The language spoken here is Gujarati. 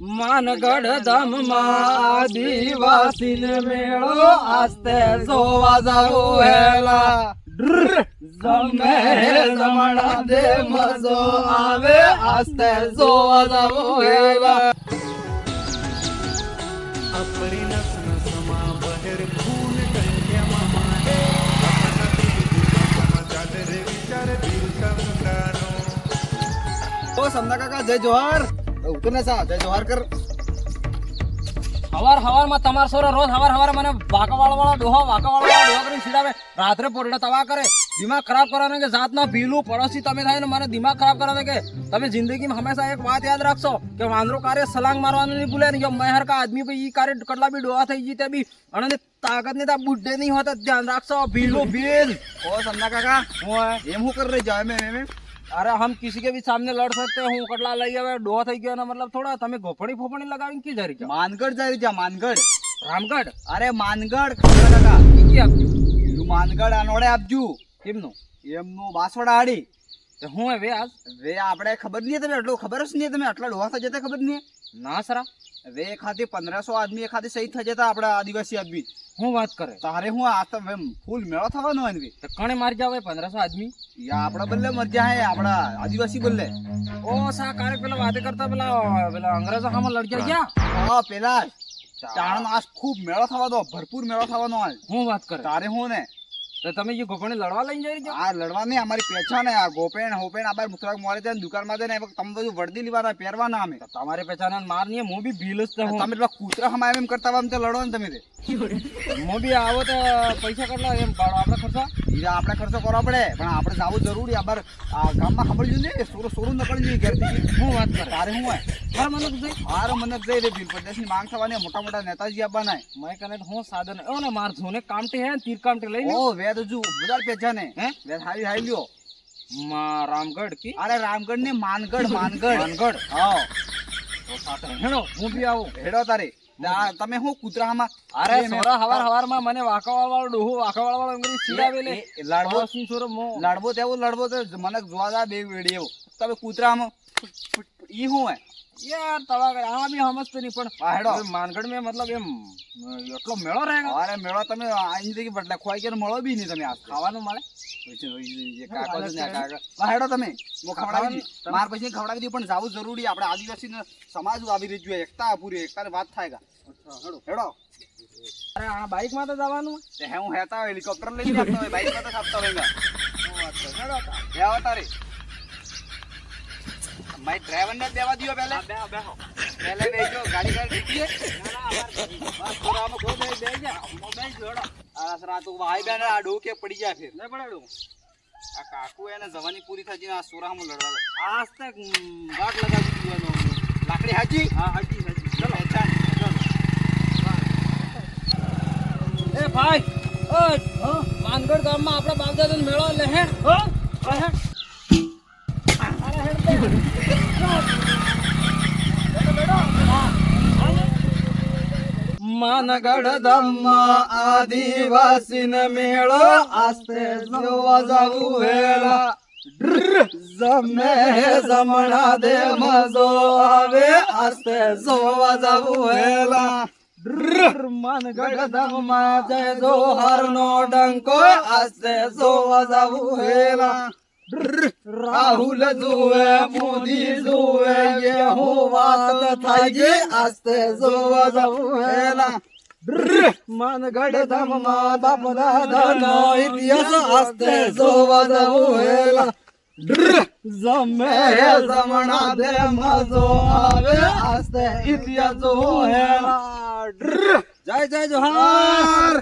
માનગઢ ધામમાં આદિવાસીને મેળો આસ્તે જોવા જાવું હેલા જમે જમણા દે મજો આવે આસ્તે જોવા જાવું હેલા अपरी नस नस मा बहर खून कंठ्यामा माहे अपना चाले रे विचार दिल समदानो ओ समदा काका जय जोहार उतरने सा जय जोहार कर હવાર હવારમાં તમાર સોરો રોજ હવાર મને વાકાવાળા ડોહા કરીને છીડાવે રાત્રે પોરડા તવા કરે દિમાગ ખરાબ કરવાને કે જાતના ભીલું પડોશી તમે થાય ને મને દિમાગ ખરાબ કરવાને કે તમે જિંદગીમાં હંમેશા એક વાત યાદ રાખશો કે વાંદરો કાર્ય સલાંગ મારવાનું નહીં ભૂલે ને મહેર કા આદમી ભાઈ ઈ કાર્ય કટલા બી ડોહા થઈ જીતે બી અને તાકાત ને તા બુઢે નહીં હોતા ધ્યાન રાખશો ભીલું ભીલ ओ समदा काका હું एम हूं कर रहे जाए में अरे हम किसी के भी सामने लड़ सकते हैं, હું કટલા લઈ આવે ડોહા થઈ ગયો મતલબ થોડા તમે ગોફણી ફોફણી લગાવીને કી જરી मानगढ़ जा रही जा मानगढ़ રામગઢ अरे मानगढ़ समदा काका કી આપ્યું यू मानगढ़ अनोड़े आपजू કેમનું એમનું બાસવાડા આડી તો હું હવે આજ વે આપણે ખબર નહીં તમે એટલું ખબર જ નહીં તમે આટલા ડોહા થઈ જતા ખબર નહીં ના સરા વે ખાતે 1500 આદમી ખાતે શહીદ થઈ જતા આપણા આદિવાસી આદમી હું વાત કરે તારે હું આ તો એમ ફૂલ મેળો થવાનો હોય ને તો કણે મારી જાવ 1500 આદમી યા આપણા બલ્લે મરજા હે આપણા આદિવાસી બલ્લે ઓ સા કારે પેલા વાતે કરતા પેલા અંગ્રેજો સામે લડ્યા ગયા હા પેલા ચાણ આજ ખૂબ મેળો થવાનો ભરપૂર મેળો થવાનો આજ હું વાત કરે તારે હું ને તો તમે જે ગોફણી લડવા લઈને જઈ રહ્યા આ લડવા નહીં અમારી પહેચાન હે આ ગોપેણ હોપેણ આ બાર મુતરાક મોરે છે દુકાનમાં છે ને તમે બધું વર્દી લેવાના પહેરવાના અમે તમારે પેચાના માર નહીં હું બી ભીલ જ હું તમે પેલા કૂતરા હમાય એમ કરતા આમ તો લડો ને તમે તે હું બી આવો તો પૈસા કેટલા એમ પાડો આપણે ખર્ચા હીરા આપણે ખર્ચો કરવો પડે પણ આપણે જવું જરૂરી આ બાર આ ગામમાં સાંભળ્યું ને સોરું નકળી જોઈએ ઘેરથી હું વાત કરે તારે હું હોય મારા મને તો હારો મને જઈ રે ભીલ પ્રદેશની માંગ થવાની મોટા મોટા નેતાજી આવવાના મેં કને હું સાધન ઓ ને માર જોને કામટે હે તીર કામટે લઈ લે ઓ વેદ જુ બજાર પેચાને હે વેદ હાઈ હાઈ લ્યો માં રામગઢ કી અરે રામગઢ ને માનગઢ માનગઢ હા તો સાથે હેડો હું બી આવું હેડો તારે તમે હું કૂતરામાં અરે સોરા હવાર મને વાકાવાળ વાળો ડોહો વાકાવાળ વાળો અંગ્રેજી સીડાવે લે લાડવો સિંહ સોરો મો લડવો તેવું લડવો તો મને જોવા દા બે વેડી એવો તમે કૂતરામાં ઈ હું હે યાર તવા કરે આ બી સમજતો નહીં પણ હેડો માનગઢ में मतलब એમ એટલો મેળો રહેગા અરે મેળો તમે આ જિંદગી બદલે ખોઈ કે મળો બી નહીં તમે આ ખાવાનું મળે કાકો છે ને કાકા હેડો તમે મો ખવડાવી માર પછી ખવડાવી દી પણ જાવું જરૂરી આપણે આદિવાસી સમાજ આવી રહી જોઈએ એકતા પૂરી એકતાની વાત થાય હેડો હેડો અરે આ બાઈક માં તો જવાનું તે હે હું હેતા હેલિકોપ્ટર લઈને આપતો હોય બાઈક માં તો આપતો હોય હેડો હે આવતારી મારી ડ્રાઈવર ને દેવા દિયો પહેલે બેહો પહેલે બેજો ગાડી દીધી બસ થોડામાં ખો બે જા મોબાઈલ જોડો આ સરા તો ભાઈ બેન આ ડોકે પડી જાય ફેર ન પડાડો આ કાકુ એને જવાની પૂરી થઈ જઈને આ સોરામાં લડવા દે આજ તક વાગ લગાવી દીવાનો લાકડી હાજી હા હાજી ચલો એ ભાઈ ઓ માનગઢ ગામમાં આપણા બાપદાદાનો મેળો લે હે હો હે માનગઢ ધામમાં આદિવાસીને મેળો આસ્તે જોવા જાવું હેલા જમે જમણા દે મજો આવે આસ્તે જોવા જાવું હેલા માનગઢ ધામમાં જય જોહર નો ડંકો આસ્તે જોવા જાવું હેલા રાહુલ જુએ મોદી જુએ હું વાત થાય છે આસ્તે જોવા જાવું હેલા માનગઢ ધામમાં બાપ દાદાનો ઇતિહાસ આસ્તે જોવા જાવું હેલા જમે જમણા દે મજો આવે આસ્તે ઇતિહાસ જોવો હેલા જય જય જોહાર